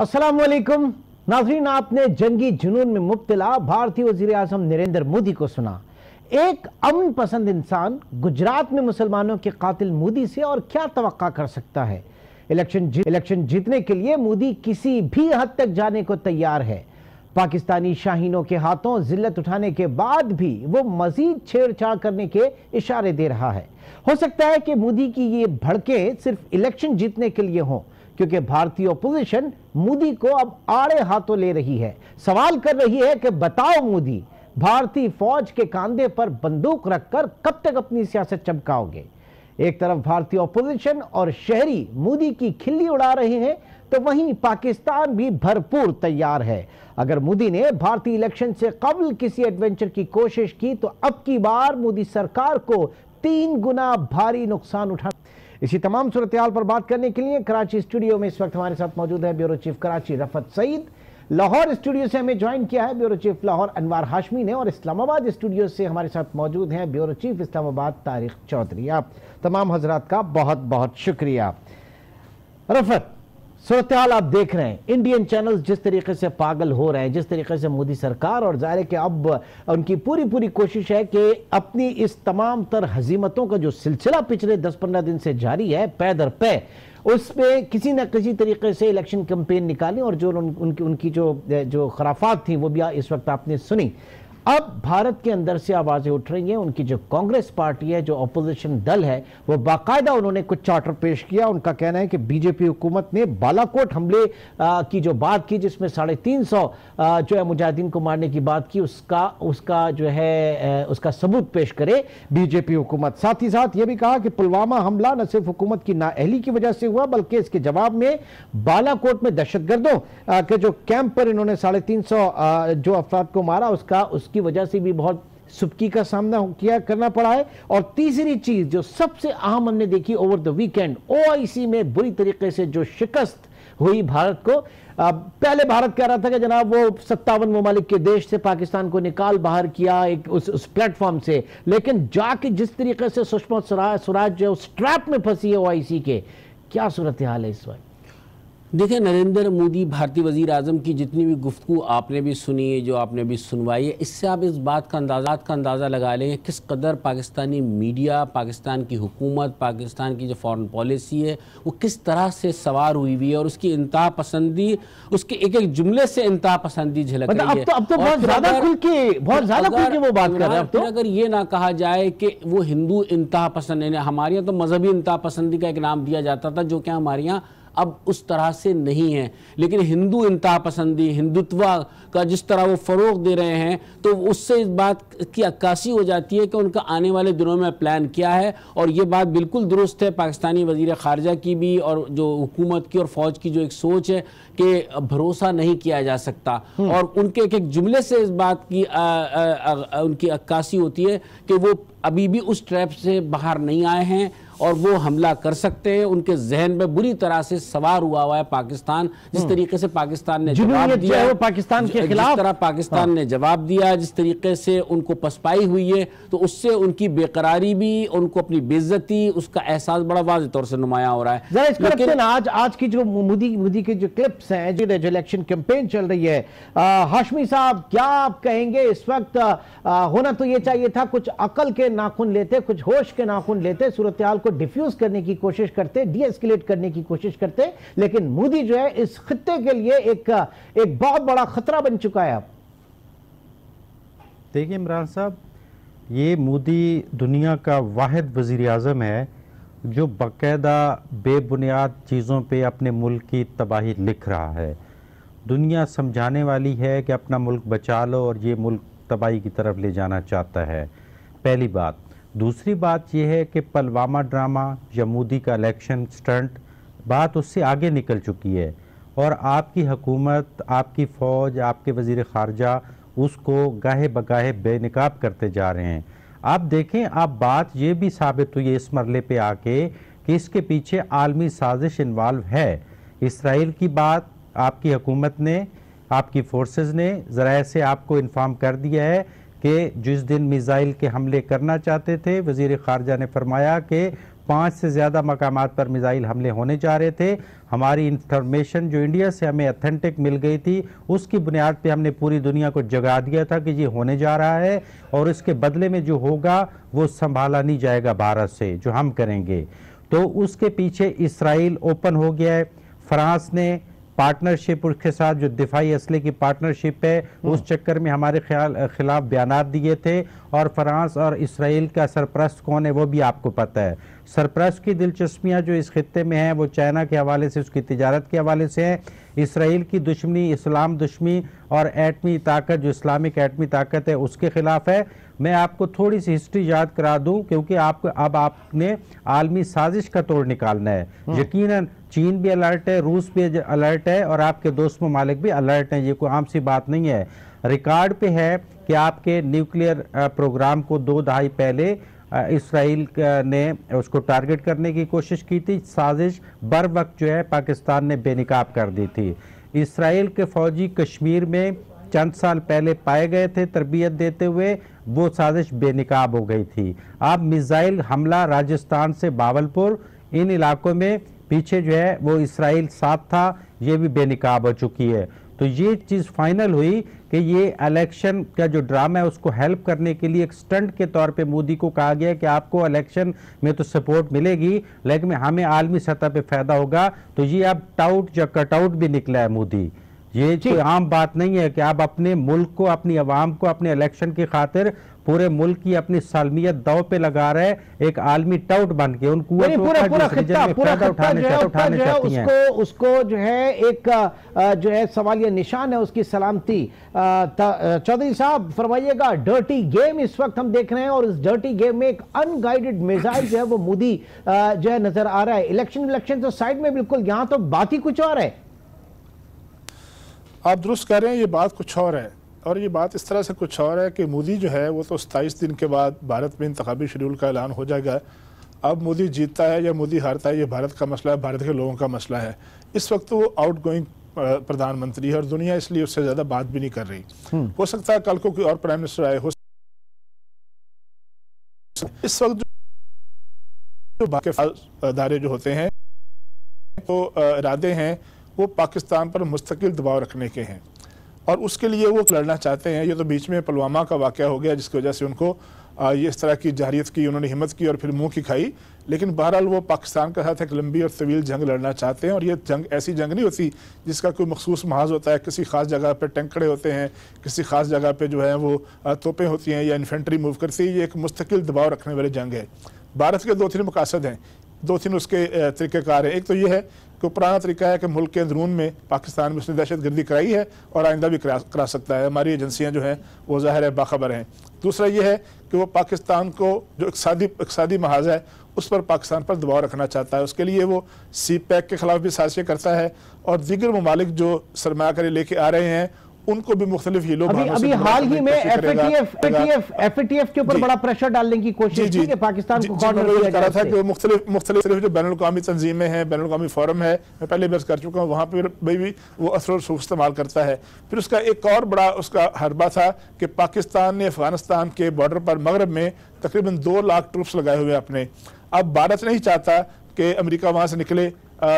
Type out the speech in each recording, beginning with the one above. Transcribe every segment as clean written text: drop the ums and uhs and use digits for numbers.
अस्सलाम वालेकुम नाज़रीन, आपने जंगी जुनून में मुब्तला भारतीय वज़ीर आज़म नरेंद्र मोदी को सुना। एक अमन पसंद इंसान गुजरात में मुसलमानों के कातिल मोदी से और क्या तवक्का कर सकता है। इलेक्शन जीतने के लिए मोदी किसी भी हद तक जाने को तैयार है। पाकिस्तानी शाहीनों के हाथों जिल्लत उठाने के बाद भी वो मजीद छेड़छाड़ करने के इशारे दे रहा है। हो सकता है कि मोदी की ये भड़कें सिर्फ इलेक्शन जीतने के लिए हों, क्योंकि भारतीय ओपोजिशन मोदी को अब आड़े हाथों ले रही है। सवाल कर रही है कि बताओ मोदी, भारतीय फौज के कंधे पर बंदूक रखकर कब तक अपनी सियासत चमकाओगे। एक तरफ भारतीय ओपोजिशन और शहरी मोदी की खिल्ली उड़ा रहे हैं, तो वहीं पाकिस्तान भी भरपूर तैयार है। अगर मोदी ने भारतीय इलेक्शन से कबल किसी एडवेंचर की कोशिश की तो अब की बार मोदी सरकार को 3 गुना भारी नुकसान उठाना। इसी तमाम सूरत हाल पर बात करने के लिए कराची स्टूडियो में इस वक्त हमारे साथ मौजूद है bureau chief Karachi Rafat Saeed. Lahore studio से हमें ज्वाइन किया है ब्यूरो चीफ लाहौर अनवार हाशमी ने, और इस्लामाबाद स्टूडियो से हमारे साथ मौजूद हैं ब्यूरो चीफ इस्लामाबाद तारिक चौधरी। आप तमाम हजरात का बहुत बहुत शुक्रिया। रफत, सूरत हाल आप देख रहे हैं, इंडियन चैनल्स जिस तरीके से पागल हो रहे हैं, जिस तरीके से मोदी सरकार, और जाहिर है कि अब उनकी पूरी कोशिश है कि अपनी इस तमाम तर हजीमतों का जो सिलसिला पिछले 10-15 दिन से जारी है पै दर पै, उसमें किसी न किसी तरीके से इलेक्शन कैंपेन निकालें, और जो उनकी जो खराफात थी वो भी इस वक्त आपने सुनी। अब भारत के अंदर से आवाजें उठ रही हैं। उनकी जो कांग्रेस पार्टी है, जो अपोजिशन दल है, वो बाकायदा उन्होंने कुछ चार्टर पेश किया। उनका कहना है कि बीजेपी हुकूमत ने बालाकोट हमले की जो बात की, जिसमें 350 जो है मुजाहिदीन को मारने की बात की, उसका जो है उसका सबूत पेश करे बीजेपी हुकूमत। साथ ही साथ ये भी कहा कि पुलवामा हमला न सिर्फ हुकूमत की नाअहली की वजह से हुआ, बल्कि इसके जवाब में बालाकोट में दहशतगर्दों के जो कैंप पर इन्होंने 350 जो अफराद को मारा, उसकी वजह से भी बहुत सुबकी का सामना करना पड़ा है। और तीसरी चीज जो सबसे अहम हमने देखी ओवर द वीकेंड, ओआईसी में बुरी तरीके से जो शिकस्त हुई भारत को। पहले भारत कह रहा था कि जनाब वो 57 ममालिक के देश से पाकिस्तान को निकाल बाहर किया एक उस प्लेटफॉर्म से, लेकिन जाके जिस तरीके से सुषमा स्वराज जो उस ट्रैप में फंसी है ओआईसी के, क्या सूरत हाल है इस वक्त। देखिए, नरेंद्र मोदी भारतीय वज़ीर आज़म की जितनी भी गुफ्तगू आपने भी सुनी है, जो आपने भी सुनवाई है, इससे आप इस बात का अंदाज़ा लगा लें किस कदर पाकिस्तानी मीडिया, पाकिस्तान की हुकूमत, पाकिस्तान की जो फॉरेन पॉलिसी है वो किस तरह से सवार हुई हुई है, और उसकी इंतहा पसंदी, उसके एक जुमले से इंतहा पसंदी झलक रही है। अब तो बहुत ज़्यादा खुल के वो बात कर रहे हैं। फिर अगर ये ना कहा जाए कि वो हिंदू इंतहा पसंद है, हमारे यहाँ तो मजहबी इंतहा पसंदी का एक नाम दिया जाता था, जो कि हमारे यहाँ अब उस तरह से नहीं है, लेकिन हिंदू इंतहा पसंदी, हिंदुत्व का जिस तरह वो फ़रोग दे रहे हैं, तो उससे इस बात की अक्कासी हो जाती है कि उनका आने वाले दिनों में प्लान क्या है। और ये बात बिल्कुल दुरुस्त है पाकिस्तानी वज़ीर ख़ारजा की भी, और जो हुकूमत की और फ़ौज की जो एक सोच है कि भरोसा नहीं किया जा सकता, और उनके एक जुमले से इस बात की उनकी अक्कासी होती है कि वो अभी भी उस ट्रैप से बाहर नहीं आए हैं और वो हमला कर सकते हैं। उनके जहन में बुरी तरह से सवार हुआ है पाकिस्तान, जिस तरीके से पाकिस्तान ने जवाब दिया, वो पाकिस्तान के खिलाफ जिस तरह पाकिस्तान ने जवाब दिया, जिस तरीके से उनको पसपाई हुई है, तो उससे उनकी बेकरारी भी, उनको अपनी बेइज्जती, उसका एहसास बड़ा वाज़ेह तौर से नुमाया हो रहा है। लेकिन आज की जो मोदी के जो क्लिप्स हैं, जो इलेक्शन कैंपेन चल रही है, हाशमी साहब क्या आप कहेंगे इस वक्त? होना तो ये चाहिए था, कुछ अकल के नाखून लेते, कुछ होश के नाखून लेते, सूरत हाल को डिफ्यूज करने की कोशिश करते, डीएस्केलेट करने की कोशिश करते, लेकिन मोदी जो है इस खित्ते के लिए एक बहुत बड़ा खतरा बन चुका है। अब देखिए इमरान साहब, ये मोदी दुनिया का वाहिद वज़ीर आज़म है जो बाकायदा बेबुनियाद चीज़ों पे अपने मुल्क की तबाही लिख रहा है। दुनिया समझाने वाली है कि अपना मुल्क बचा लो, और ये मुल्क तबाही की तरफ ले जाना चाहता है, पहली बात। दूसरी बात यह है कि पुलवामा ड्रामा या मोदी का इलेक्शन स्टंट, बात उससे आगे निकल चुकी है, और आपकी हुकूमत, आपकी फ़ौज, आपके वज़ीर ख़ारजा उसको गाहे बगाहे बेनकाब करते जा रहे हैं। आप देखें, आप बात ये भी साबित हुई है इस मरले पे आके कि इसके पीछे आलमी साजिश इन्वॉल्व है। इसराइल की बात आपकी हुकूमत ने, आपकी फोर्सेस ने ज़राए से आपको इन्फॉर्म कर दिया है कि जिस दिन मिसाइल के हमले करना चाहते थे, वज़ीर ख़ारजा ने फरमाया कि 5 से ज़्यादा मकामात पर मिसाइल हमले होने जा रहे थे। हमारी इंफॉर्मेशन जो इंडिया से हमें ऑथेंटिक मिल गई थी, उसकी बुनियाद पे हमने पूरी दुनिया को जगा दिया था कि ये होने जा रहा है और इसके बदले में जो होगा वो संभाला नहीं जाएगा भारत से, जो हम करेंगे। तो उसके पीछे इसराइल ओपन हो गया है। फ्रांस ने पार्टनरशिप उसके साथ जो दिफाई असले की पार्टनरशिप है, उस चक्कर में हमारे खिलाफ बयानात दिए थे। और फ्रांस और इसराइल का सरप्रस्त कौन है वो भी आपको पता है। सरप्रस्त की दिलचस्पियां जो इस खित्ते में हैं वो चाइना के हवाले से, उसकी तिजारत के हवाले से है। इसराइल की दुश्मनी, इस्लाम दुश्मनी और एटमी ताकत, जो इस्लामिक एटमी ताकत है, उसके खिलाफ है। मैं आपको थोड़ी सी हिस्ट्री याद करा दूं, क्योंकि अब आपने आलमी साजिश का तोड़ निकालना है। यकीनन चीन भी अलर्ट है, रूस भी अलर्ट है और आपके दोस्त ममालिक भी अलर्ट हैं। ये कोई आम सी बात नहीं है। रिकॉर्ड पे है कि आपके न्यूक्लियर प्रोग्राम को 2 दहाई पहले इसराइल ने उसको टारगेट करने की कोशिश की थी। साजिश बर वक्त जो है पाकिस्तान ने बेनकाब कर दी थी। इसराइल के फौजी कश्मीर में चंद साल पहले पाए गए थे तरबियत देते हुए, वो साजिश बेनकाब हो गई थी। अब मिसाइल हमला राजस्थान से बावलपुर, इन इलाकों में पीछे जो है वो इसराइल साथ था, ये भी बेनकाब हो चुकी है। तो ये चीज़ फाइनल हुई कि ये इलेक्शन का जो ड्रामा है उसको हेल्प करने के लिए एक स्टंट के तौर पे मोदी को कहा गया कि आपको इलेक्शन में तो सपोर्ट मिलेगी, लेकिन हमें आलमी सतह पे फायदा होगा। तो ये अब टाउट या कटआउट भी निकला है मोदी। ये कोई आम बात नहीं है कि आप अपने मुल्क को, अपनी आवाम को, अपने इलेक्शन की खातिर पूरे मुल्क की अपनी सालमियत दाव पे लगा रहे, एक आलमी टाउट बन के उन पूरा खित्ता उसको जो है एक जो है सवालिया निशान है उसकी सलामती। चौधरी साहब फरमाइएगा, डर्टी गेम इस वक्त हम देख रहे हैं और इस डर्टी गेम में एक अनगाइडेड मिसाइल जो है वो मोदी जो है नजर आ रहा है। इलेक्शन तो साइड में, बिल्कुल यहां तो बात ही कुछ और है। आप दुरुस्त कह रहे हैं, ये बात कुछ और है और ये बात इस तरह से कुछ और है कि मोदी जो है वो तो 27 दिन के बाद भारत में इंतखाबी शेड्यूल का ऐलान हो जाएगा। अब मोदी जीतता है या मोदी हारता है, ये भारत का मसला है, भारत के लोगों का मसला है। इस वक्त तो वो आउटगोइंग प्रधानमंत्री है और दुनिया इसलिए उससे ज़्यादा बात भी नहीं कर रही। हो सकता है कल को कोई और प्राइम मिनिस्टर आए, हो इस वक्त जो अदारे जो होते हैं तो इरादे हैं वो पाकिस्तान पर मुस्तकिल दबाव रखने के हैं और उसके लिए वो लड़ना चाहते हैं। ये तो बीच में पुलवामा का वाक़या हो गया जिसकी वजह से उनको ये इस तरह की जारियत की, उन्होंने हिम्मत की और फिर मुंह की खाई। लेकिन बहरहाल वो पाकिस्तान के साथ एक लंबी और तवील जंग लड़ना चाहते हैं और ये जंग ऐसी जंग नहीं होती जिसका कोई मखसूस महाज होता है। किसी खास जगह पर टैंक खड़े होते हैं, किसी खास जगह पर जो है वो तोपें होती हैं या इन्फेंट्री मूव करती है। ये एक मुस्तकिल दबाव रखने वाली जंग है। भारत के 2-3 मकासद हैं, 2-3 उसके तरीक़ेकार हैं। एक तो ये है कि पुराना तरीका है कि मुल्क के अंदरून में पाकिस्तान में उसने दहशतगर्दी कराई है और आइंदा भी करा सकता है। हमारी एजेंसियां जो हैं वो ज़ाहिर है बाखबर हैं। दूसरा ये है कि वो पाकिस्तान को जो इक़्तिसादी महाज है उस पर पाकिस्तान पर दबाव रखना चाहता है। उसके लिए वो CPEC के ख़िलाफ़ भी साजिशें करता है और दीगर ममालिक जो सरमायाकारी लेके आ रहे हैं उनको भी मुख्तलिफ हीलों अभी हाल ही में FATF के ऊपर बड़ा प्रेशर डालने की कोशिश की कि पाकिस्तान को कॉर्नर किया जा रहा था कि मुख्तलिफ जो बैनुल-अक़वामी तंजीमें हैं, बैनुल-अक़वामी फोरम है, मैं पहले बस कर चुका हूँ, वहाँ पर भी वो असर और सूख इस्तेमाल करता है। फिर उसका एक और बड़ा उसका हरबा था कि पाकिस्तान ने अफगानिस्तान के बॉर्डर पर मगरब में तकरीबन 2 लाख ट्रूप्स लगाए हुए अपने। अब भारत नहीं चाहता कि अमेरिका वहाँ से निकले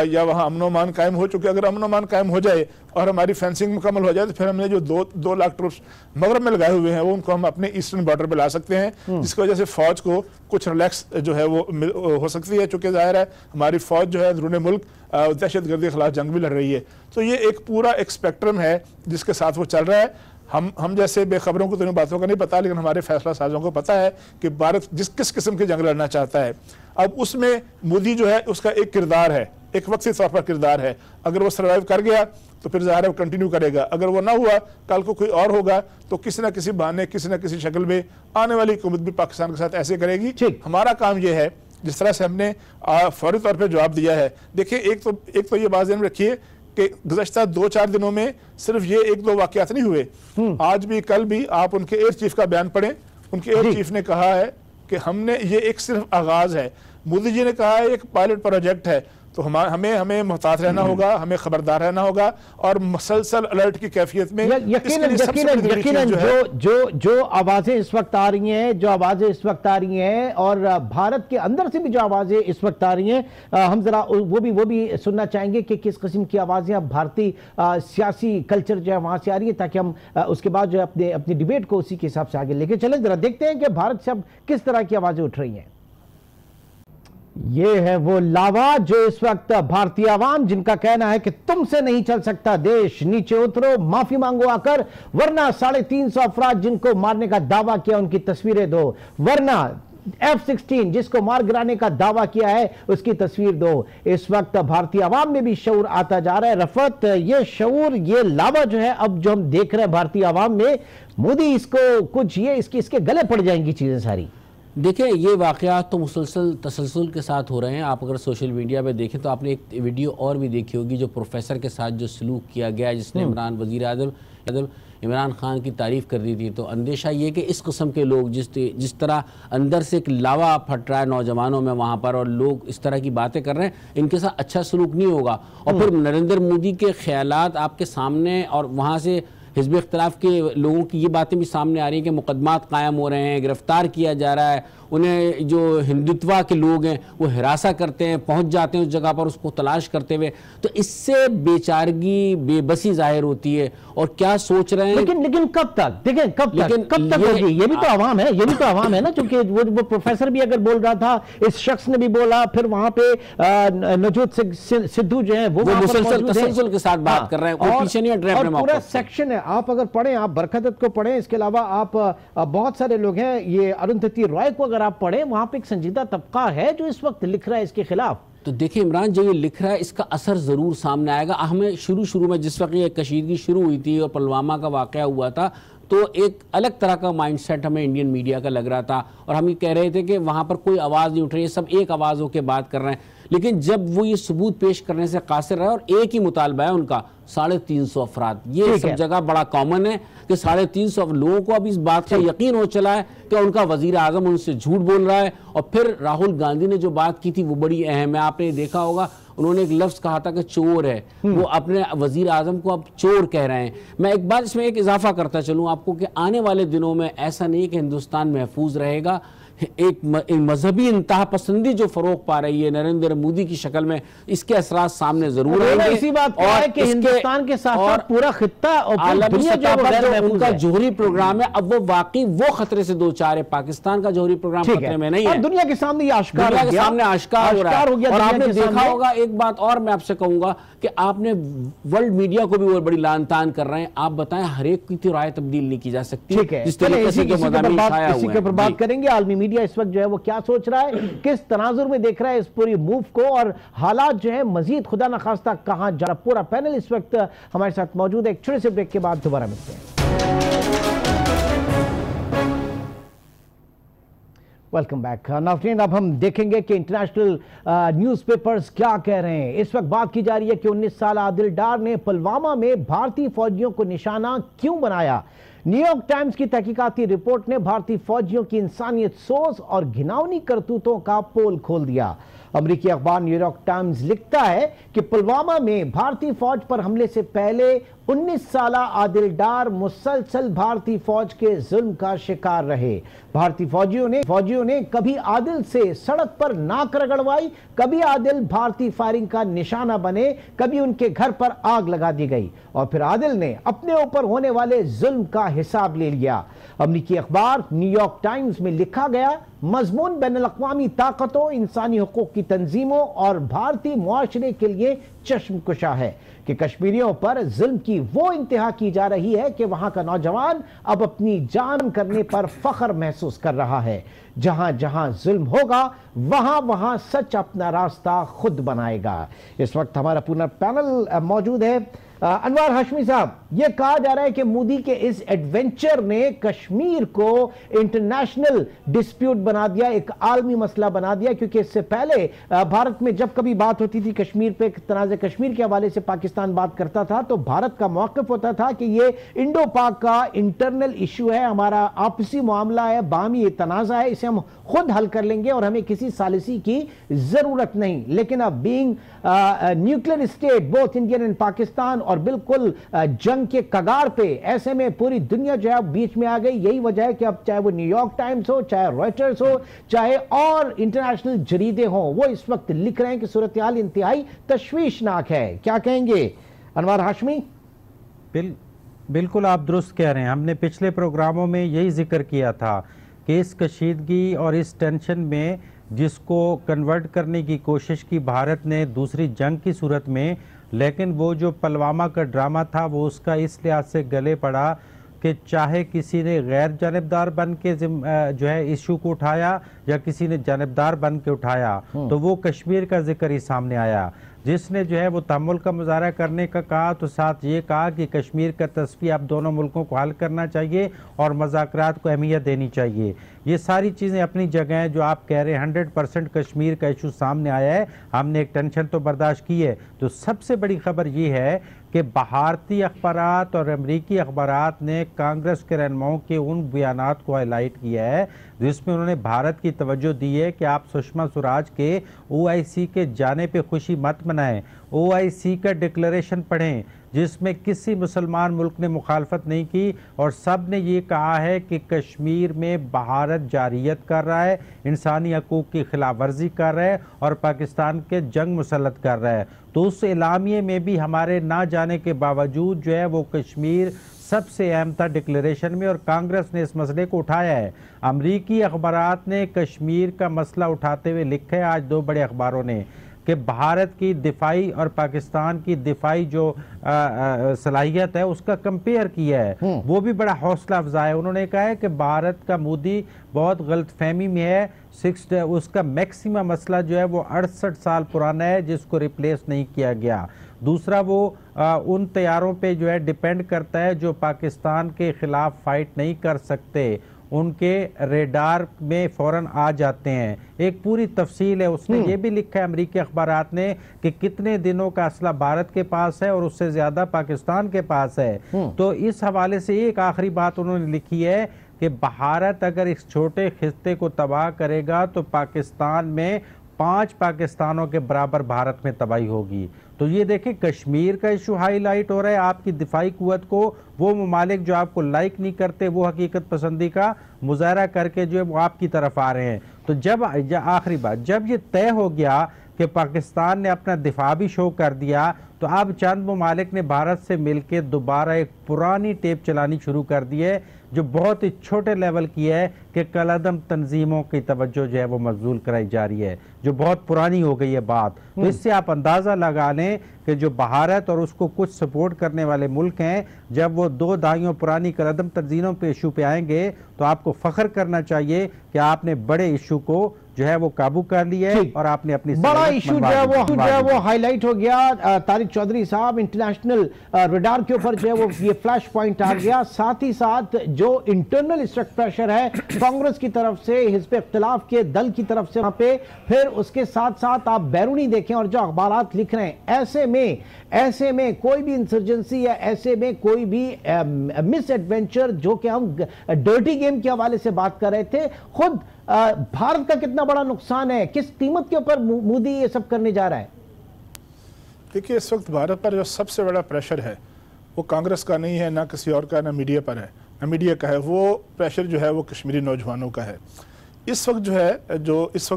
या वहाँ अमन अमान कायम हो चुके। अगर अमन अमान कायम हो जाए और हमारी फेंसिंग मुकम्मल हो जाए तो फिर हमने जो 2 लाख ट्रूप्स मगरब में लगाए हुए हैं वो उनको हम अपने ईस्टर्न बॉर्डर पे ला सकते हैं, जिसकी वजह से फ़ौज को कुछ रिलैक्स जो है वो हो सकती है। चूँकि ज़ाहिर है हमारी फ़ौज जो है अंदरूनी मुल्क दहशतगर्दी के खिलाफ जंग भी लड़ रही है। तो ये एक पूरा एक स्पेक्ट्रम है जिसके साथ वो चल रहा है। हम जैसे बेखबरों को तो इन बातों का नहीं पता, लेकिन हमारे फैसला साजों को पता है कि भारत किस किस्म की जंग लड़ना चाहता है। अब उसमें मोदी जो है उसका एक किरदार है, एक वक्ती तौर पर किरदार है। अगर वो सर्वाइव कर गया तो फिर ज़ाहिर है वो कंटिन्यू करेगा। अगर वो ना हुआ, कल को कोई और होगा तो किसी न किसी बहाने, किसी न किसी शक्ल में आने वाली हुकूमत भी पाकिस्तान के साथ ऐसे करेगी। हमारा काम ये है, जिस तरह से हमने फौरी तौर पर जवाब दिया है। देखिए, एक तो ये बात ध्यान रखिए कि गुज़श्ता 2-4 दिनों में सिर्फ ये 1-2 वाक़यात नहीं हुए। आज भी कल भी आप उनके एयर चीफ का बयान पढ़ें। उनके एयर चीफ ने कहा है कि हमने ये एक सिर्फ आगाज़ है। मोदी जी ने कहा है एक पायलट प्रोजेक्ट है। तो हमें हमें मोहतात रहना होगा, हमें खबरदार रहना होगा और मुसलसल अलर्ट की कैफियत में यकीनन जो आवाजें इस वक्त आ रही हैं, जो आवाजें इस वक्त आ रही हैं और भारत के अंदर से भी जो आवाजें इस वक्त आ रही हैं, हम जरा वो भी सुनना चाहेंगे कि किस किस्म की आवाजें अब भारतीय सियासी कल्चर जो है वहां से आ रही है, ताकि हम उसके बाद जो है अपनी डिबेट को उसी के हिसाब से आगे लेके चलें। जरा देखते हैं कि भारत से अब किस तरह की आवाजें उठ रही हैं। ये है वो लावा जो इस वक्त भारतीय आवाम, जिनका कहना है कि तुमसे नहीं चल सकता देश, नीचे उतरो, माफी मांगो आकर, वरना 350 अफराद जिनको मारने का दावा किया उनकी तस्वीरें दो, वरना F-16 जिसको मार गिराने का दावा किया है उसकी तस्वीर दो। इस वक्त भारतीय आवाम में भी शऊर आता जा रहा है। रफत, ये शऊर, ये लावा जो है अब जो हम देख रहे हैं भारतीय आवाम में, मोदी इसको कुछ ये इसके गले पड़ जाएंगी चीजें सारी। देखिए, ये वाक़यात तो मुसलसल तसलसल के साथ हो रहे हैं। आप अगर सोशल मीडिया पे देखें तो आपने एक वीडियो और भी देखी होगी जो प्रोफेसर के साथ जो सलूक किया गया, जिसने वज़ीर आज़म इमरान खान की तारीफ़ कर दी थी। तो अंदेशा ये कि इस किस्म के लोग जिस तरह अंदर से एक लावा फट रहा है नौजवानों में वहाँ पर, और लोग इस तरह की बातें कर रहे हैं, इनके साथ अच्छा सलूक नहीं होगा। और फिर नरेंद्र मोदी के ख्यालात आपके सामने, और वहाँ से हिज़्ब इख्तिलाफ के लोगों की ये बातें भी सामने आ रही हैं कि मुकदमात कायम हो रहे हैं, गिरफ्तार किया जा रहा है, उन्हें जो हिंदुत्वा के लोग हैं वो हिरासा करते हैं, पहुंच जाते हैं उस जगह पर उसको तलाश करते हुए। तो इससे बेचारगी, बेबसी जाहिर होती है। और क्या सोच रहे हैं, लेकिन कब तक देखें, कब तक होगी? ये भी तो आवाम है, ये भी तो आवाम है ना, क्योंकि वो प्रोफेसर भी अगर बोल रहा था, इस शख्स ने भी बोला, फिर वहां पे नवजोत सिद्धू जो है वो मुसलसल तसलसल के साथ बात कर रहे हैं, कोई पीछे नहीं हट रहे हैं। पूरा सेक्शन है, आप अगर पढ़ें, आप बरकत को पढ़ें, इसके अलावा आप बहुत सारे लोग हैं, ये अरुंधति रॉय को अगर आप पढ़ें, वहां पे एक संजीदा तबका है जो इस वक्त लिख रहा है इसके खिलाफ। तो देखिए इमरान, जो ये लिख रहा है इसका असर ज़रूर सामने आएगा। हमें शुरू में जिस वक्त ये कशीदगी शुरू हुई थी और पुलवामा का वाक़या हुआ था, तो एक अलग तरह का माइंडसेट हमें इंडियन मीडिया का लग रहा था, और हम ये कह रहे थे कि वहाँ पर कोई आवाज़ नहीं उठ रही है, सब एक आवाज़ होकर बात कर रहे हैं। लेकिन जब वो ये सबूत पेश करने से कासिर रहे, और एक ही मुतालबा है उनका, 350 अफराद, ये सब जगह बड़ा कॉमन है कि 350 लोगों को अब इस बात का यकीन हो चला है कि उनका वजीर आजम उनसे झूठ बोल रहा है। और फिर राहुल गांधी ने जो बात की थी वो बड़ी अहम है, आपने देखा होगा, उन्होंने एक लफ्ज़ कहा था कि चोर है, वो अपने वजीर आजम को अब चोर कह रहे हैं। मैं एक बात इसमें एक इजाफा करता चलूँ आपको कि आने वाले दिनों में ऐसा नहीं कि हिंदुस्तान महफूज रहेगा। एक मजहबी इंतहा पसंदी जो फरोग पा रही है नरेंद्र मोदी की शक्ल में, इसके असरात सामने जरूर आएंगे। इसी बात और कि हिंदुस्तान के साथ और पूरा खित्ता और आलमी सतह पर उनका जोहरी प्रोग्राम है, अब वो वाकई वो खतरे से दो चार है। पाकिस्तान का जोहरी प्रोग्राम खतरे में नहीं है, दुनिया के सामने आश्कार हो रहा है। और आपने देखा होगा, एक बात और मैं आपसे कहूंगा कि आपने वर्ल्ड मीडिया को भी वो बड़ी लान तान कर रहे हैं। आप बताएं, हर एक की राय तब्दील नहीं की जा सकती। जिस तरीके से इसी के ऊपर बात करेंगे। आलमी मीडिया इस वक्त जो है वो क्या सोच रहा है, किस तनाजुर में देख रहा है इस पूरी मूव को, और हालात जो है मजीद खुदा न खास्ता कहां जा रहा। पूरा पैनल इस वक्त हमारे साथ मौजूद है। एक छोटे से ब्रेक के बाद दोबारा मिलते हैं। वेलकम बैक नाज़रीन। अब हम देखेंगे कि इंटरनेशनल न्यूज़पेपर्स क्या कह रहे हैं। इस वक्त बात की जा रही है कि 19 साल आदिल डार ने पुलवामा में भारतीय फौजियों को निशाना क्यों बनाया। न्यूयॉर्क टाइम्स की तहकीकाती रिपोर्ट ने भारतीय फौजियों की इंसानियत सोज और घिनौनी करतूतों का पोल खोल दिया। अमेरिकी अखबार न्यूयॉर्क टाइम्स लिखता है कि पुलवामा में भारतीय फौज पर हमले से पहले 19 साला आदिल डार मुसलसल भारतीय फौज के जुल्म का शिकार रहे। भारतीय फौजियों ने कभी आदिल से सड़क पर नाक रगड़वाई, कभी आदिल भारतीय फायरिंग का निशाना बने, कभी उनके घर पर आग लगा दी गई, और फिर आदिल ने अपने ऊपर होने वाले जुल्म का हिसाब ले लिया। अमेरिकी अखबार न्यूयॉर्क टाइम्स में लिखा गया मजमून बैनुल-अक़वामी ताकतों, इंसानी हुकूक की तंजीमों और भारतीय मुआशरे के लिए चश्मकुशा है कि कश्मीरियों पर जुल्म की वो इंतहा की जा रही है कि वहां का नौजवान अब अपनी जान करने पर फख्र महसूस कर रहा है। जहां जहां जुल्म होगा वहां वहां सच अपना रास्ता खुद बनाएगा। इस वक्त हमारा पूरा पैनल मौजूद है। अनवर हाशमी साहब, यह कहा जा रहा है कि मोदी के इस एडवेंचर ने कश्मीर को इंटरनेशनल डिस्प्यूट बना दिया, एक आलमी मसला बना दिया, क्योंकि इससे पहले भारत में जब कभी बात होती थी कश्मीर पे, तनाज़े कश्मीर के हवाले से पाकिस्तान बात करता था, तो भारत का मौक़िफ़ होता था कि ये इंडो पाक का इंटरनल इशू है, हमारा आपसी मामला है, बाहमी तनाज़ा है, इसे हम खुद हल कर लेंगे और हमें किसी सालिसी की जरूरत नहीं। लेकिन अब being nuclear state both Indian and Pakistan और बिल्कुल जंग के कगार पे, ऐसे में पूरी दुनिया जो है बीच में आ गई। यही वजह है कि अब चाहे वो न्यूयॉर्क टाइम्स हो, चाहे रॉयटर्स हो, चाहे और इंटरनेशनल जरीदे हो, वो इस वक्त लिख रहे हैं कि सूरत हाल इंतहाई तशवीशनाक है। क्या कहेंगे अनवर हाशमी? बिल्कुल आप दुरुस्त कह रहे हैं। हमने पिछले प्रोग्रामों में यही जिक्र किया था कि इस कशीदगी और इस टेंशन में जिसको कन्वर्ट करने की कोशिश की भारत ने दूसरी जंग की सूरत में, लेकिन वो जो पुलवामा का ड्रामा था वो उसका इस लिहाज से गले पड़ा कि चाहे किसी ने गैर जानिबदार बन के जो है इशू को उठाया या किसी ने जानिबदार बन के उठाया, तो वो कश्मीर का जिक्र ही सामने आया। जिसने जो है वो तहम्मुल का मुजाहरा करने का कहा तो साथ ये कहा कि कश्मीर का तस्फिया अब दोनों मुल्कों को हल करना चाहिए और मज़ाकरात को अहमियत देनी चाहिए। ये सारी चीज़ें अपनी जगह हैं। जो आप कह रहे हैं 100% कश्मीर का इशू सामने आया है, हमने एक टेंशन तो बर्दाश्त की है। तो सबसे बड़ी खबर ये है कि भारतीय अखबारात और अमरीकी अखबारात ने कांग्रेस के रहनुमाओं के उन बयानात को हाईलाइट किया है जिसमें उन्होंने भारत की तवज्जो दी है कि आप सुषमा स्वराज के OIC के जाने पे खुशी मत मनाएं। OIC का डिक्लेरेशन पढ़ें जिसमें किसी मुसलमान मुल्क ने मुखालफत नहीं की और सब ने ये कहा है कि कश्मीर में भारत जारियत कर रहा है, इंसानी हकूक़ की खिलाफ वर्जी कर रहा है और पाकिस्तान के जंग मुसल्लत कर रहा है। तो उस एलामिये में भी हमारे ना जाने के बावजूद जो है वो कश्मीर सबसे अहम था डिक्लेरेशन में और कांग्रेस ने इस मसले को उठाया है। अमरीकी अखबारात ने कश्मीर का मसला उठाते हुए लिखा है आज 2 बड़े अखबारों ने कि भारत की दिफाई और पाकिस्तान की दिफाई जो सलाहियत है उसका कंपेयर किया है। वो भी बड़ा हौसला अफजा है। उन्होंने कहा है कि भारत का मोदी बहुत गलतफहमी में है। उसका मैक्सिमम मसला जो है वो 68 साल पुराना है जिसको रिप्लेस नहीं किया गया। दूसरा वो उन तैयारों पे जो है डिपेंड करता है जो पाकिस्तान के खिलाफ फाइट नहीं कर सकते, उनके रेडार में फ़ौरन आ जाते हैं। एक पूरी तफसील है। उसने ये भी लिखा है अमरीकी अखबारात ने कि कितने दिनों का असला भारत के पास है और उससे ज़्यादा पाकिस्तान के पास है। तो इस हवाले से एक आखिरी बात उन्होंने लिखी है कि भारत अगर इस छोटे खिस्ते को तबाह करेगा तो पाकिस्तान में 5 पाकिस्तानों के बराबर भारत में तबाही होगी। तो ये देखें कश्मीर का इशू हाईलाइट हो रहा है। आपकी दिफाई कुव्वत को वो ममालिक जो आपको लाइक नहीं करते वो हकीकत पसंदी का मुजाहरा करके जो है वो आपकी तरफ आ रहे हैं। तो जब आखिरी बात जब ये तय हो गया कि पाकिस्तान ने अपना दिफा भी शो कर दिया तो अब चंद ममालिक ने भारत से मिलकर दोबारा एक पुरानी टेप चलानी शुरू कर दी है जो बहुत ही छोटे लेवल की है कि कलअदम तंजीमों की तवज्जो जो है वो मबजूल कराई जा रही है जो बहुत पुरानी हो गई है बात। तो इससे आप अंदाज़ा लगा लें कि जो भारत और उसको कुछ सपोर्ट करने वाले मुल्क हैं जब वो 2 दहाइयों पुरानी कलअदम तंजीमों पे इशू पे आएंगे तो आपको फ़ख्र करना चाहिए कि आपने बड़े इशू को जो है वो काबू कर लिया है और आपने अपनी बड़ा इशू जो है वो हाईलाइट हो गया। तारिक चौधरी साहब, इंटरनेशनल रडार के ऊपर जो है वो ये फ्लैश पॉइंट आ गया। साथ ही साथ जो इंटरनल स्ट्रक्चर प्रेशर है कांग्रेस की तरफ से, हिज़्ब इख्तिलाफ के दल की तरफ से वहां पे, फिर उसके साथ साथ आप बैरूनी देखें और जो अखबारात लिख रहे हैं, ऐसे में कोई भी इंसर्जेंसी या ऐसे में कोई भी मिस एडवेंचर जो कि हम डर्टी गेम के हवाले से बात कर रहे थे, खुद भारत का कितना बड़ा नुकसान है, किस कीमत के ऊपर मोदी ये सब करने जा रहा है? देखिए इस वक्त भारत पर जो सबसे बड़ा प्रेशर है वो कांग्रेस का नहीं है, ना किसी और का, ना मीडिया पर है, ना मीडिया का है। वो प्रेशर जो है वो कश्मीरी नौजवानों का है। इस वक्त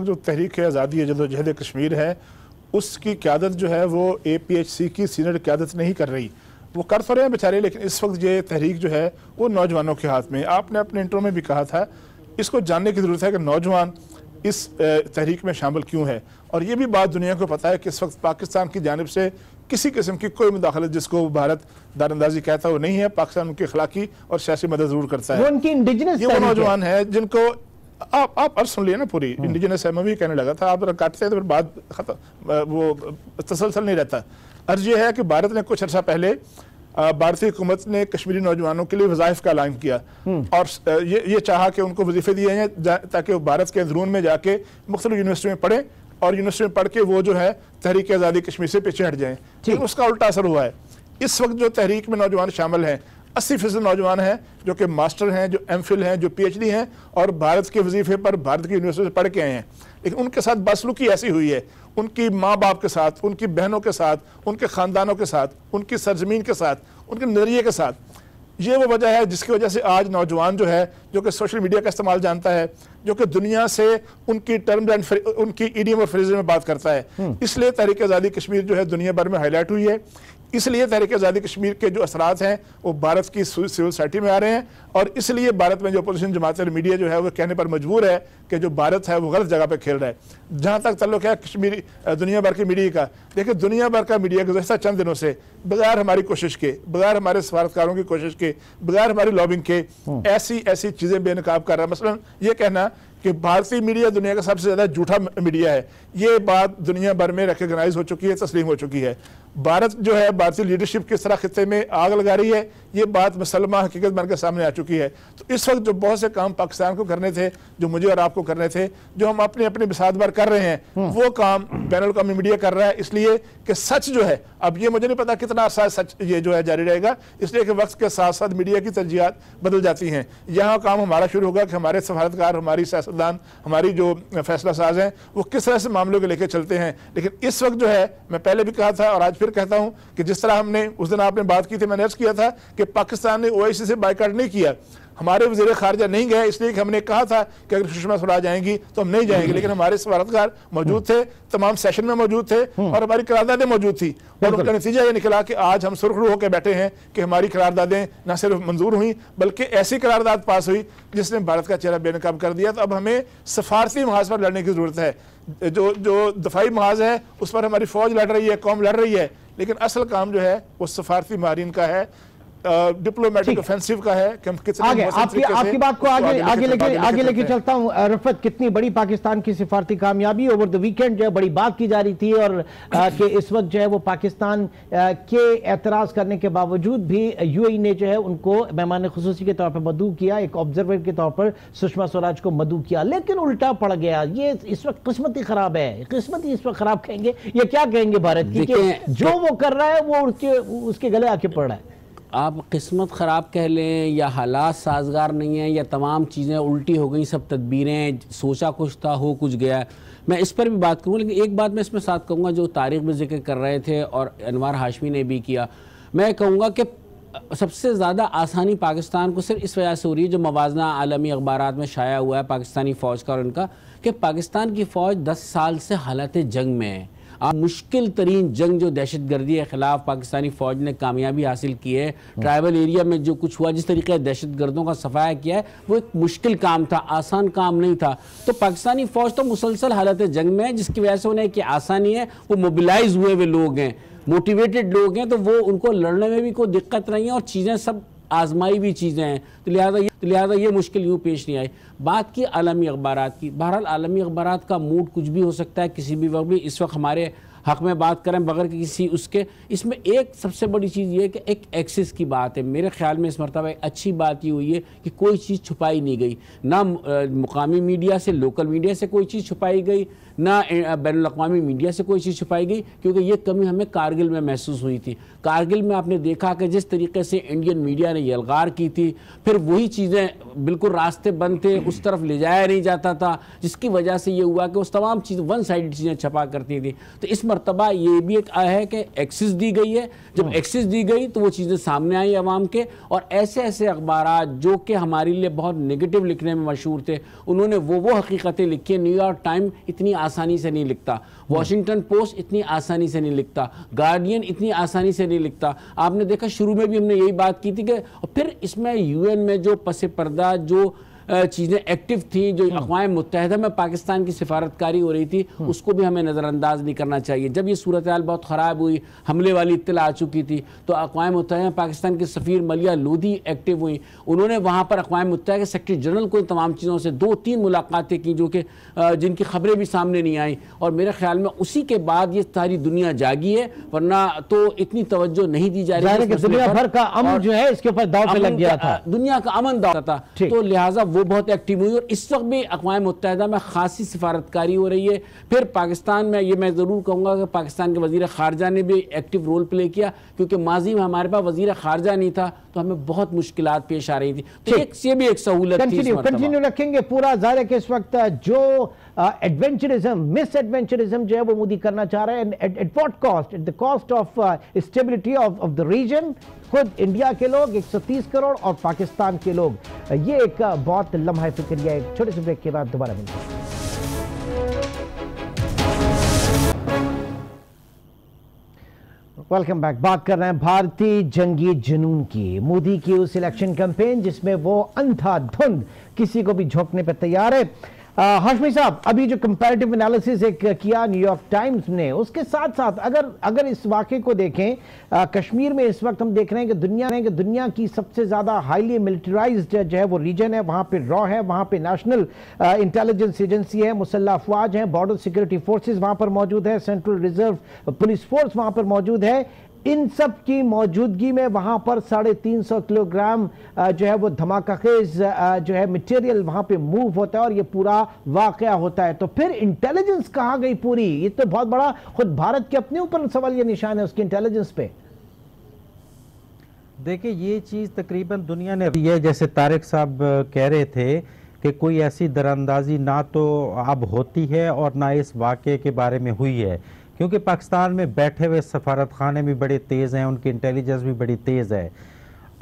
जो तहरीक आज़ादी है, जदोजहद कश्मीर है, उसकी क़यादत जो है वो APHC की सीनियर क़यादत नहीं कर रही। वो कर तो रहे हैं बेचारे, लेकिन इस वक्त ये तहरीक जो है वो नौजवानों के हाथ में। आपने अपने इंट्रो में भी कहा था इसको जानने की ज़रूरत है कि नौजवान इस तहरीक में शामिल क्यों है। और ये भी बात दुनिया को पता है कि इस वक्त पाकिस्तान की जानिब से किसी किस्म की कोई मुदाखलत जिसको भारत दारंदाजी कहता है वो नहीं है। पाकिस्तान उनकी अखलाकी और सियासी मदद जरूर करता है। उनकी इंडिजिनस ये वो नौजवान है जिनको आप अर्ज सुन लिए ना पूरी इंडिजिनस है। मैं भी कहने लगा था आप काटते हैं तो फिर बात खत्म, वो तसलसल नहीं रहता। अर्ज ये है कि भारत ने कुछ अर्सा पहले भारतीय हुकूमत ने कश्मीरी नौजवानों के लिए वज़ाइफ का ऐलान किया और ये चाहा कि उनको वजीफे दिए हैं ताकि वो भारत के अंदरून में जाके मुख्तलिफ यूनिवर्सिटी में पढ़ें और यूनिवर्सिटी में पढ़ के वो जो है तहरीक आज़ादी कश्मीर से पीछे हट जाएं। लेकिन उसका उल्टा असर हुआ है। इस वक्त जो तहरीक में नौजवान शामिल हैं 80% नौजवान हैं जो कि मास्टर हैं, जो एमफिल हैं, जो पीएचडी हैं और भारत के वजीफे पर भारत की यूनिवर्सिटी से पढ़ के आए हैं, लेकिन उनके साथ बदसलूकी ऐसी हुई है, उनकी माँ बाप के साथ, उनकी बहनों के साथ, उनके ख़ानदानों के साथ, उनकी सरजमीन के साथ, उनके नज़रिए के साथ। ये वो वजह है जिसकी वजह से आज नौजवान जो है, जो कि सोशल मीडिया का इस्तेमाल जानता है, जो कि दुनिया से उनकी टर्म्स एंड उनकी ईडीएम और फ्रेजेस में बात करता है, इसलिए तहरीक आज़ादी कश्मीर जो है दुनिया भर में हाईलाइट हुई है। इसलिए तहरीक आज़ादी कश्मीर के जो असरात हैं वो भारत की सिविल सोसाइटी में आ रहे हैं, और इसलिए भारत में जो अपोजिशन जमात और मीडिया जो है वो कहने पर मजबूर है कि जो भारत है वो गलत जगह पे खेल रहा है। जहाँ तक ताल्लुक है कश्मीरी दुनिया भर के मीडिया का, देखिए दुनिया भर का मीडिया गुज़श्ता चंद दिनों से बगैर हमारी कोशिश के, बगैर हमारे सफारतकारों की कोशिश के, बगैर हमारी लॉबिंग के ऐसी ऐसी चीज़ें बेनकाब कर रहा है। मसलन ये कहना कि भारतीय मीडिया दुनिया का सबसे ज़्यादा झूठा मीडिया है, ये बात दुनिया भर में रिकॉग्नाइज हो चुकी है, तस्लीम हो चुकी है। भारत जो है, भारतीय लीडरशिप किस तरह खित्ते में आग लगा रही है, ये बात मुसलमान हकीकत बनकर सामने आ चुकी है। तो इस वक्त जो बहुत से काम पाकिस्तान को करने थे, जो मुझे और आपको करने थे, जो हम अपने अपने बिसात भर कर रहे हैं, वो काम बैनुल अक़वामी मीडिया कर रहा है, इसलिए कि सच जो है, अब ये मुझे नहीं पता कितना अर्सा सच ये जो है जारी रहेगा, इसलिए कि वक्त के साथ साथ मीडिया की तरजीहात बदल जाती हैं। यहाँ काम हमारा शुरू होगा कि हमारे सफारतकार, हमारी सियासतदान, हमारी जो फैसला साज हैं, वो किस तरह से मामलों को लेकर चलते हैं। लेकिन इस वक्त जो है, मैं पहले भी कहा था और आज फिर कहता हूं कि जिस तरह हमने उस दिन आपने बात की थी, मैंने अर्ज किया था कि पाकिस्तान ने ओआईसी से बाइकाट नहीं किया, हमारे वज़ीर ख़ारिजा नहीं गए, इसलिए कि हमने कहा था कि अगर सुषमा स्वराज आएंगी तो हम नहीं जाएंगे, लेकिन हमारे सफारतकार मौजूद थे, तमाम सेशन में मौजूद थे और हमारी करारदादें मौजूद थी, और उनका नतीजा ये निकला कि आज हम सुरखरू होकर बैठे हैं कि हमारी करारदादें न सिर्फ मंजूर हुई बल्कि ऐसी करारदाद पास हुई जिसने भारत का चेहरा बेनकाब कर दिया। तो अब हमें सफारती महाज पर लड़ने की जरूरत है। जो दफाई महाज है उस पर हमारी फौज लड़ रही है, कौम लड़ रही है, लेकिन असल काम जो है वो सफारती मारीन का है, डिप्लोमेटिक ऑफेंसिव का है कि हम कितने आपकी बात को आगे लेके चलता हूं। रफत, कितनी बड़ी पाकिस्तान की सिफारती कामयाबी, ओवर द वीकेंड जो है बड़ी बात की जा रही थी, और कि इस वक्त जो है वो पाकिस्तान के एतराज करने के बावजूद भी यूएई ने जो है उनको मेहमान खुसूसी के तौर पर मदऊ किया, एक ऑब्जर्वर के तौर पर सुषमा स्वराज को मदऊ किया, लेकिन उल्टा पड़ गया। ये इस वक्त किस्मत ही खराब है, किस्मत ही इस वक्त खराब कहेंगे या क्या कहेंगे भारत की, जो वो कर रहा है वो उसके गले आके पड़ रहा है। आप किस्मत ख़राब कह लें या हालात साजगार नहीं हैं या तमाम चीज़ें उल्टी हो गई, सब तदबीरें, सोचा कुछ था हो कुछ गया, मैं इस पर भी बात करूँगा। लेकिन एक बात मैं इसमें साथ कहूँगा जो तारीख़ में जिक्र कर रहे थे और अनवार हाशमी ने भी किया, मैं कहूँगा कि सबसे ज़्यादा आसानी पाकिस्तान को सिर्फ इस वजह से हो रही है, जो मवाजना आलमी अखबारात में शाया हुआ है पाकिस्तानी फ़ौज का और उनका, कि पाकिस्तान की फ़ौज 10 साल से हालत जंग में है। मुश्किल तरीन जंग जो दहशत गर्दी के खिलाफ पाकिस्तानी फ़ौज ने कामयाबी हासिल की है, ट्राइबल एरिया में जो कुछ हुआ, जिस तरीके से दहशत गर्दों का सफाया किया है, वो एक मुश्किल काम था, आसान काम नहीं था। तो पाकिस्तानी फ़ौज तो मुसलसल हालत जंग में है, जिसकी वजह से उन्हें कि आसानी है, वो मोबिलाइज हुए हुए लोग हैं, मोटिवेटेड लोग हैं, तो वो उनको लड़ने में भी कोई दिक्कत नहीं है और चीज़ें सब आजमाई भी चीज़ें हैं, तो लिहाजा ये मुश्किल यूँ पेश नहीं आई। बात की आलमी अखबारात की, बहरहाल आलमी अखबारात का मूड कुछ भी हो सकता है किसी भी वक्त भी, इस वक्त हमारे हक़ में बात करें बगैर किसी उसके, इसमें एक सबसे बड़ी चीज़ ये है कि एक एक्सेस की बात है। मेरे ख्याल में इस मरतबा एक अच्छी बात ये हुई है कि कोई चीज़ छुपाई नहीं गई, ना मुकामी मीडिया से, लोकल मीडिया से कोई चीज़ छुपाई गई, ना बैनुल अक़वामी मीडिया से कोई चीज़ छुपाई गई, क्योंकि ये कमी हमें कारगिल में महसूस हुई थी। कारगिल में आपने देखा कि जिस तरीके से इंडियन मीडिया ने यलगार की थी, फिर वही चीज़ें बिल्कुल रास्ते बंद थे, उस तरफ ले जाया नहीं जाता था, जिसकी वजह से ये हुआ कि उस तमाम चीज़ वन साइड चीज़ें छपा करती थी। तो इस मरतबा ये भी एक है कि एक्सेस दी गई है, जब एक्सेस दी गई तो वो चीज़ें सामने आई अवाम के, और ऐसे ऐसे अखबार जो कि हमारे लिए बहुत नेगेटिव लिखने में मशहूर थे, उन्होंने वो हकीकतें लिखी है। न्यूयॉर्क टाइम इतनी आसानी से नहीं लिखता, वॉशिंगटन पोस्ट इतनी आसानी से नहीं लिखता, गार्डियन इतनी आसानी से नहीं लिखता। आपने देखा शुरू में भी हमने यही बात की थी कि फिर इसमें यूएन में जो पसे पर्दा जो चीज़ें एक्टिव थी, जो अक़वाम मुत्तहिदा में पाकिस्तान की सिफारतकारी हो रही थी, उसको भी हमें नज़रअंदाज नहीं करना चाहिए। जब ये सूरत हाल बहुत ख़राब हुई, हमले वाली इत्तला आ चुकी थी, तो अक़वाम मुत्तहिदा में पाकिस्तान के सफ़ीर मलिया लोधी एक्टिव हुई, उन्होंने वहाँ पर अक़वाम मुत्तहिदा के सेक्रेटरी जनरल को तमाम चीज़ों से 2-3 मुलाकातें की, जो कि जिनकी खबरें भी सामने नहीं आई, और मेरे ख्याल में उसी के बाद ये सारी दुनिया जागी है, वरना तो इतनी तवज्जो नहीं दी जा रही है। दुनिया भर का अमन जो है इसके ऊपर दांव पे लग गया था, दुनिया का अमन दांव था, तो लिहाजा वो बहुत एक्टिव हुई और इस वक्त भी अक़वाम मुत्तहिदा में खासी सिफारतकारी हो रही है। फिर पाकिस्तान में ये मैं ज़रूर कहूँगा कि पाकिस्तान के वज़ीर ख़ारजा ने भी एक्टिव रोल प्ले किया, क्योंकि माजी में हमारे पास वज़ीर ख़ारजा नहीं था तो हमें बहुत मुश्किलात पेश आ रही थी। तो ये भी एक सहूलत थी। कंटिन्यू रखेंगे पूरा। ज़ाहिर है कि इस वक्त जो एडवेंचरिज्म, मिस एडवेंचरिज्म जो है वो मोदी करना चाह रहे हैं, at what cost? At the cost of stability of the region. खुद इंडिया के लोग 130 करोड़ और पाकिस्तान के लोग। ये एक बहुत लम्हा फिक्रिया है। एक छोटे से ब्रेक के बाद दोबारा मिलते हैं। Welcome back. बात कर रहे हैं भारतीय जंगी जुनून की, मोदी की उस इलेक्शन कैंपेन जिसमें वो अंधाधुंध किसी को भी झोंकने पर तैयार है। हाशमी साहब, अभी जो कंपैरेटिव एनालिसिस एक किया न्यूयॉर्क टाइम्स ने, उसके साथ साथ अगर इस वाक़े को देखें, कश्मीर में इस वक्त हम देख रहे हैं कि दुनिया की सबसे ज़्यादा हाईली मिलिटराइज्ड जो है वो रीजन है। वहाँ पे रॉ है, वहाँ पे नेशनल इंटेलिजेंस एजेंसी है, मुसल्लह अफवाज हैं, बॉर्डर सिक्योरिटी फोर्सेज वहाँ पर मौजूद है, सेंट्रल रिजर्व पुलिस फोर्स वहाँ पर मौजूद है। इन सब की मौजूदगी में वहां पर 350 किलोग्राम जो है वो धमाकाखेज जो है मटेरियल वहां पे मूव होता है और ये पूरा वाकया होता है। तो फिर इंटेलिजेंस कहां गई पूरी? ये तो बहुत बड़ा खुद भारत के अपने ऊपर सवाल ये निशान है उसकी इंटेलिजेंस पे। देखिए, ये चीज़ तकरीबन दुनिया ने, ये जैसे तारिक साहब कह रहे थे कि कोई ऐसी दरअंदाजी ना तो अब होती है और ना इस वाक़े के बारे में हुई है, क्योंकि पाकिस्तान में बैठे हुए सफारत खाने भी बड़े तेज़ हैं, उनकी इंटेलिजेंस भी बड़ी तेज़ है।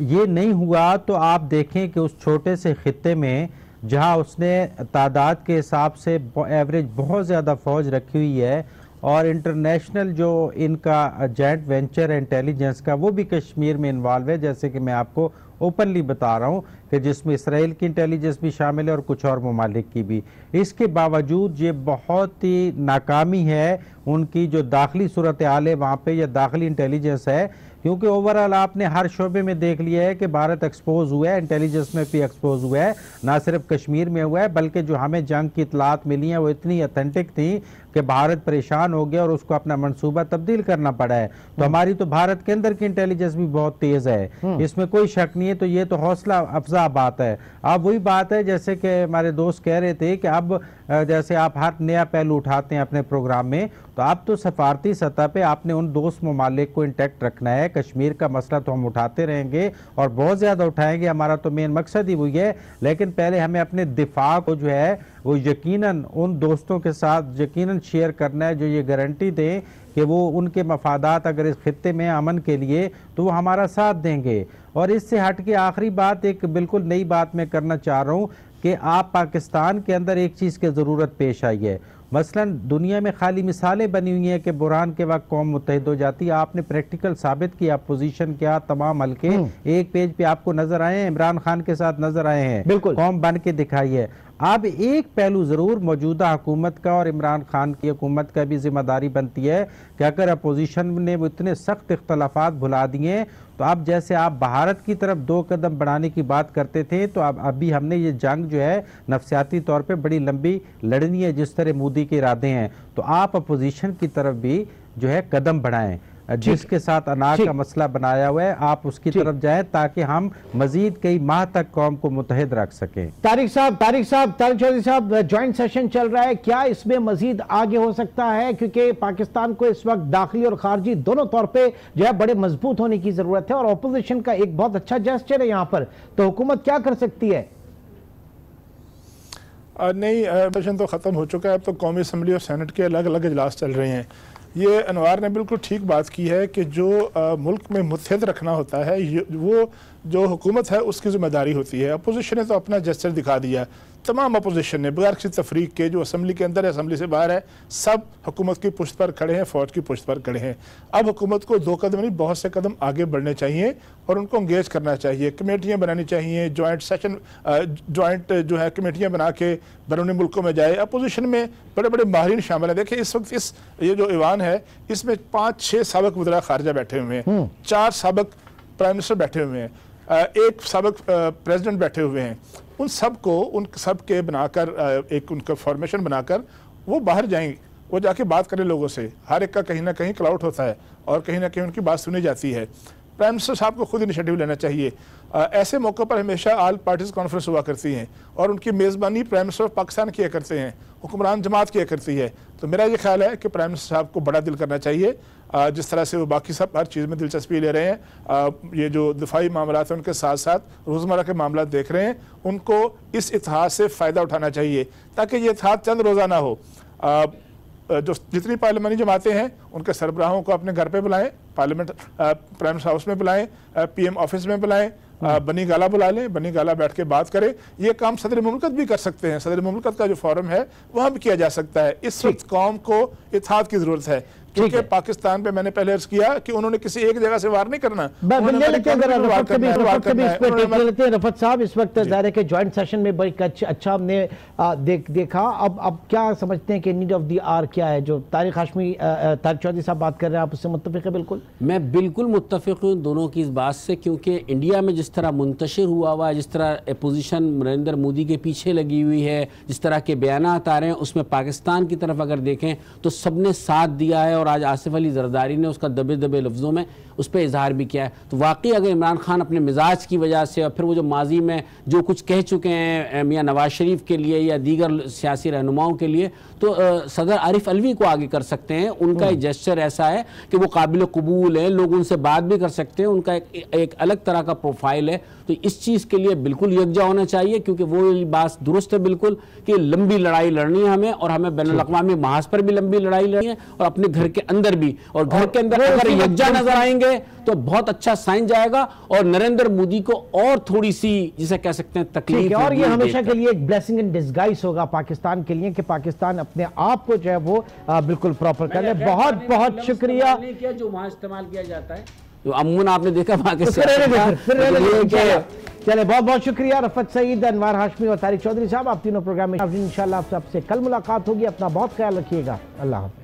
ये नहीं हुआ तो आप देखें कि उस छोटे से खित्ते में जहां उसने तादाद के हिसाब से एवरेज बहुत ज़्यादा फ़ौज रखी हुई है और इंटरनेशनल जो इनका जॉइंट वेंचर है इंटेलिजेंस का, वो भी कश्मीर में इन्वॉल्व है, जैसे कि मैं आपको ओपनली बता रहा हूँ कि जिसमें इसराइल की इंटेलिजेंस भी शामिल है और कुछ और ममालिक की भी। इसके बावजूद ये बहुत ही नाकामी है उनकी जो दाखिली सूरत हाल है वहाँ पे, या दाखिली इंटेलिजेंस है, क्योंकि ओवरऑल आपने हर शोबे में देख लिया है कि भारत एक्सपोज हुआ है, इंटेलिजेंस में भी एक्सपोज हुआ है, ना सिर्फ कश्मीर में हुआ है बल्कि जो हमें जंग की इतलात मिली हैं वो इतनी ऑथेंटिक थी कि भारत परेशान हो गया और उसको अपना मंसूबा तब्दील करना पड़ा है। तो हमारी तो भारत के अंदर की इंटेलिजेंस भी बहुत तेज़ है, इसमें कोई शक नहीं है। तो ये तो हौसला अफजा बात है। अब वही बात है जैसे कि हमारे दोस्त कह रहे थे कि अब जैसे आप हर नया पहलू उठाते हैं अपने प्रोग्राम में, तो अब तो सफारती सतह पे आपने उन दोस्त ममालिक को इंटैक्ट रखना है। कश्मीर का मसला तो हम उठाते रहेंगे और बहुत ज़्यादा उठाएंगे, हमारा तो मेन मकसद ही वही है, लेकिन पहले हमें अपने दिफा को जो है वो यकीनन उन दोस्तों के साथ यकीनन शेयर करना है जो ये गारंटी दें कि वो उनके मफादात अगर इस खित्ते में अमन के लिए तो वो हमारा साथ देंगे। और इससे हट के आखिरी बात, एक बिल्कुल नई बात मैं करना चाह रहा हूँ कि आप पाकिस्तान के अंदर एक चीज़ की ज़रूरत पेश आई है। मसलन दुनिया में खाली मिसालें बनी हुई हैं कि बुरहान के वक्त कौम मुत्तहिद हो जाती है, आपने प्रैक्टिकल साबित किया, अपोजिशन क्या, तमाम हल्के एक पेज पे आपको नजर आए हैं, इमरान खान के साथ नजर आए हैं, बिल्कुल कौम बन के दिखाई है। अब एक पहलू ज़रूर मौजूदा हुकूमत का और इमरान खान की हुकूमत का भी जिम्मेदारी बनती है कि अगर अपोजिशन ने वो इतने सख्त इख्तलाफात भुला दिए तो अब जैसे आप भारत की तरफ 2 कदम बढ़ाने की बात करते थे, तो अब अभी हमने ये जंग जो है नफसियाती तौर पे बड़ी लंबी लड़नी है जिस तरह मोदी के इरादे हैं, तो आप अपोजिशन की तरफ भी जो है कदम बढ़ाएं। जिसके साथ अनाज का मसला बनाया हुआ है आप उसकी तरफ जाएं ताकि हम मजीद कई माह तक कौम को मुत्तहिद रख सकें। तारिक चौधरी साहब, ज्वाइंट सेशन चल रहा है, क्या इसमें मजीद आगे हो सकता है? क्योंकि पाकिस्तान को इस वक्त दाखिली और खारजी दोनों तौर पे जो है बड़े मजबूत होने की जरूरत है और अपोजिशन का एक बहुत अच्छा जेस्चर है यहाँ पर, तो हुकूमत क्या कर सकती है? नहीं, सेशन तो ख़त्म हो चुका है, अब तो कौमी असम्बली और सेनेट के अलग अलग इजलास चल रहे हैं। ये अनवार ने बिल्कुल ठीक बात की है कि जो मुल्क में मुत्तहिद रखना होता है वो जो हुकूमत है उसकी जिम्मेदारी होती है। अपोजिशन ने तो अपना जेस्चर दिखा दिया, तमाम अपोजिशन ने बगैर किसी तफरीक के, जो असम्बली के अंदर है असम्बली से बाहर है, सब हुकूमत की पुश्त पर खड़े हैं, फ़ौज की पुश्त पर खड़े हैं। अब हुकूमत को 2 कदम नहीं बहुत से कदम आगे बढ़ने चाहिए और उनको इंगेज करना चाहिए, कमेटियाँ बनानी चाहिए, जॉइंट जो है कमेटियाँ बना के बैरूनी मुल्कों में जाए। अपोजिशन में बड़े बड़े माहिरीन शामिल हैं। देखिए इस वक्त ये जो ईवान है इसमें 5-6 साबिक वज़ीर ख़ारिजा बैठे हुए हैं, 4 साबिक प्राइम मिनिस्टर बैठे हुए हैं, 1 साबिक प्रेसिडेंट बैठे हुए हैं। उन सब को उन सब के बनाकर एक उनका फॉर्मेशन बनाकर वो बाहर जाएंगे, वो जाके बात करें लोगों से, हर एक का कहीं ना कहीं क्लाउड होता है और कहीं ना कहीं उनकी बात सुनी जाती है। प्राइम मिनिस्टर साहब को खुद इनिशिएटिव लेना चाहिए। ऐसे मौक़ों पर हमेशा ऑल पार्टीज कॉन्फ्रेंस हुआ करती हैं और उनकी मेज़बानी प्राइम मिनिस्टर ऑफ पाकिस्तान किया करते हैं, हुक्मरान जमात किया करती है। तो मेरा ये ख्याल है कि प्राइम मिनिस्टर साहब को बड़ा दिल करना चाहिए, जिस तरह से वो बाकी सब हर चीज़ में दिलचस्पी ले रहे हैं। ये जो दिफाई मामला हैं उनके साथ साथ रोज़मर्रा के मामला देख रहे हैं, उनको इस इतिहाद से फ़ायदा उठाना चाहिए ताकि ये इतिहाद चंद रोज़ा ना हो। जो जितनी पार्लियामानी जमातें हैं उनके सरबराहों को अपने घर पे बुलाएं, पार्लियामेंट प्राइम मिनिस्टर हाउस में बुलाएं, PM ऑफिस में बुलाएं, बनी गाला बुला लें, बनी गाला बैठ के बात करें। ये काम सदर मुमलकत भी कर सकते हैं, सदर मुमलकत का जो फोरम है वहाँ भी किया जा सकता है। इस वक्त कौम को इत्तेहाद की जरूरत है, क्योंकि पाकिस्तान पे मैंने पहले अर्ज किया कि उन्होंने किसी एक जगह से वार नहीं करना। रफत साहब, इस वक्त ज़ाहिर है कि ज्वाइंट सेशन में बड़ी अच्छा हमने देखा। अब क्या समझते हैं कि नीड ऑफ द आवर क्या है? जो तारिक हाशमी, तारिक चौधरी साहब बात कर रहे हैं, आप उससे मुत्तफिक है? बिल्कुल, मैं बिल्कुल मुत्तफिक हूँ दोनों की इस बात से, क्योंकि इंडिया में जिस तरह मुंतशिर हुआ है, जिस तरह अपोजिशन नरेंद्र मोदी के पीछे लगी हुई है, जिस तरह के बयानात आ रहे हैं, उसमें पाकिस्तान की तरफ अगर देखें तो सबने साथ दिया है और आज आसिफ अली जरदारी ने उसका दबे दबे लफ्ज़ों में उस पर इजहार भी किया है। तो वाकई अगर इमरान खान अपने मिजाज की वजह से और फिर वो जो माजी में जो कुछ कह चुके हैं मियाँ नवाज शरीफ के लिए या दीगर सियासी रहनुमाओं के लिए, तो सदर आरिफ अलवी को आगे कर सकते हैं। उनका एक जेस्चर ऐसा है कि वो काबिल कबूल है, लोग उनसे बात भी कर सकते हैं, उनका एक अलग तरह का प्रोफाइल है। तो इस चीज़ के लिए बिल्कुल यकजा होना चाहिए, क्योंकि वो बात दुरुस्त है बिल्कुल कि लंबी लड़ाई लड़नी है हमें, और हमें बैनुल अक़वामी महाज पर भी लंबी लड़ाई लड़नी है और अपने घर के अंदर भी। और घर के अंदर अगर यकजा नजर आएंगे तो बहुत अच्छा साइन जाएगा और नरेंद्र मोदी को और थोड़ी सी जिसे कह सकते हैं तकलीफ, और ये हमेशा के लिए एक ब्लेसिंग इन डिस्गाइज होगा पाकिस्तान के लिए कि पाकिस्तान अपने आप को जो है वो बिल्कुल प्रॉपर कर ले। बहुत बहुत शुक्रिया। जो वहां इस्तेमाल किया जाता है तो अमूमन आपने देखा वहां के चले, बहुत बहुत शुक्रिया रफत सईद, अनवार हाशमी और तारिक चौधरी साहब। आप तीनों प्रोग्राम में इंशाल्लाह आपसे कल मुलाकात होगी। अपना बहुत ख्याल रखिएगा। अल्लाह हाफ़िज़।